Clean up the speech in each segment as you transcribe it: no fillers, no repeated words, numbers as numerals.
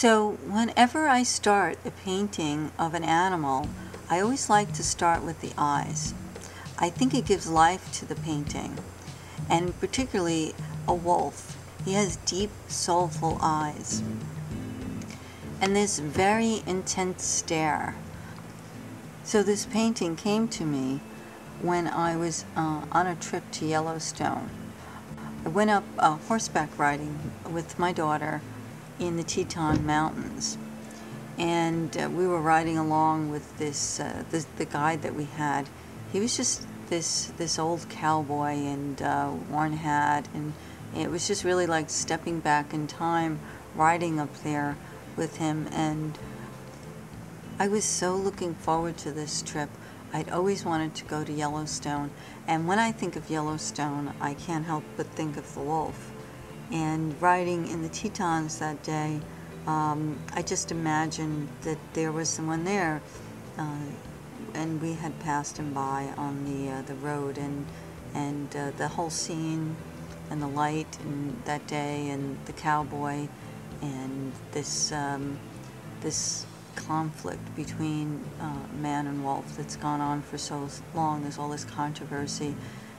So whenever I start a painting of an animal, I always like to start with the eyes. I think it gives life to the painting, and particularly a wolf. He has deep, soulful eyes, and this very intense stare. So this painting came to me when I was on a trip to Yellowstone. I went up horseback riding with my daughter in the Teton Mountains, and we were riding along with the guide that we had. He was just this old cowboy and worn hat, and it was just really like stepping back in time, riding up there with him. And I was so looking forward to this trip. I'd always wanted to go to Yellowstone, and when I think of Yellowstone, I can't help but think of the wolf. And riding in the Tetons that day, I just imagined that there was someone there, and we had passed him by on the road, and the whole scene and the light and that day and the cowboy and this conflict between man and wolf that's gone on for so long. There's all this controversy.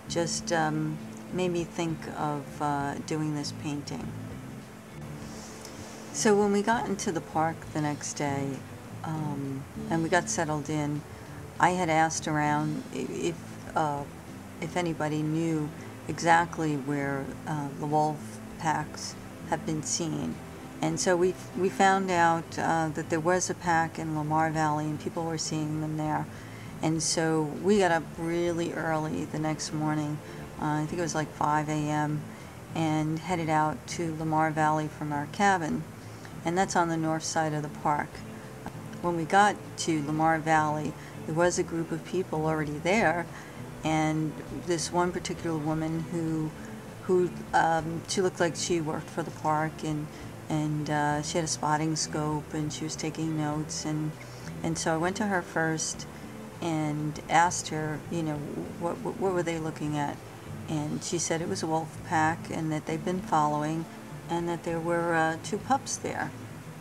Just made me think of doing this painting. So when we got into the park the next day and we got settled in, I had asked around if anybody knew exactly where the wolf packs have been seen. And so we found out that there was a pack in Lamar Valley and people were seeing them there. And so we got up really early the next morning, I think it was like 5 a.m., and headed out to Lamar Valley from our cabin. And that's on the north side of the park. When we got to Lamar Valley, there was a group of people already there, and this one particular woman who she looked like she worked for the park, and she had a spotting scope, and she was taking notes, and so I went to her first and asked her, you know, what were they looking at? And she said it was a wolf pack, and that they'd been following, and that there were two pups there,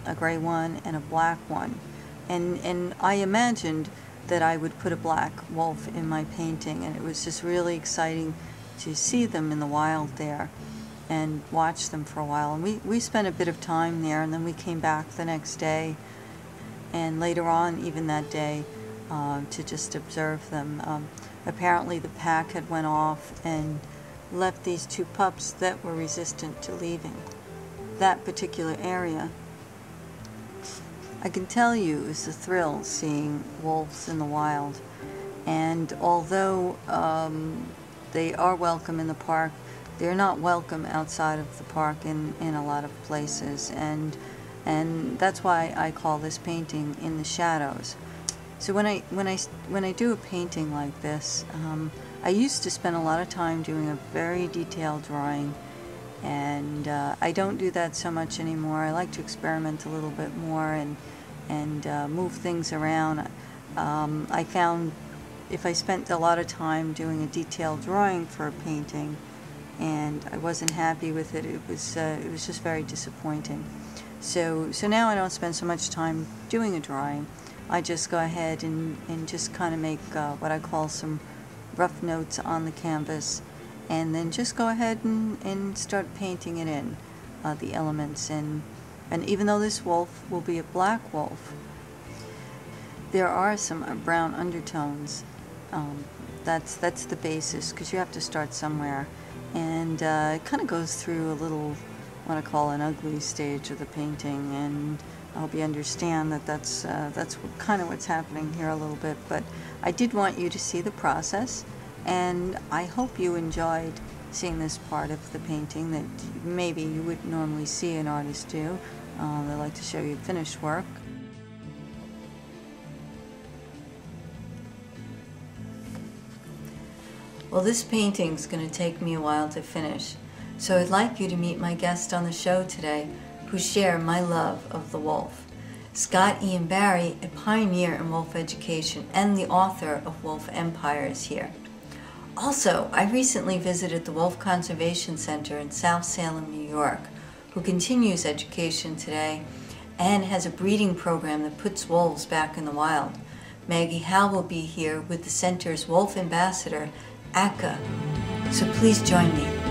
a gray one and a black one. And I imagined that I would put a black wolf in my painting, and it was just really exciting to see them in the wild there and watch them for a while. And we spent a bit of time there, and then we came back the next day and later on even that day to just observe them. Apparently the pack had went off and left these two pups that were resistant to leaving that particular area. I can tell you it's a thrill seeing wolves in the wild, and although they are welcome in the park, they're not welcome outside of the park in a lot of places, and that's why I call this painting In the Shadows. So when I do a painting like this, I used to spend a lot of time doing a very detailed drawing, and I don't do that so much anymore. I like to experiment a little bit more and move things around. I found if I spent a lot of time doing a detailed drawing for a painting and I wasn't happy with it, it was just very disappointing. So now I don't spend so much time doing a drawing. I just go ahead and just kind of make what I call some rough notes on the canvas, and then just go ahead and start painting it in, the elements. And even though this wolf will be a black wolf, there are some brown undertones. That's the basis, because you have to start somewhere. And it kind of goes through a little, what I call an ugly stage of the painting, and I hope you understand that that's kind of what's happening here a little bit. But I did want you to see the process, and I hope you enjoyed seeing this part of the painting that maybe you wouldn't normally see an artist do. They like to show you finished work. Well, this painting's going to take me a while to finish, so I'd like you to meet my guest on the show today, who share my love of the wolf. Scott Ian Barry, a pioneer in wolf education and the author of Wolf Empire, is here. Also, I recently visited the Wolf Conservation Center in South Salem, New York, who continues education today, and has a breeding program that puts wolves back in the wild. Maggie Howe will be here with the center's wolf ambassador, Akka. So please join me.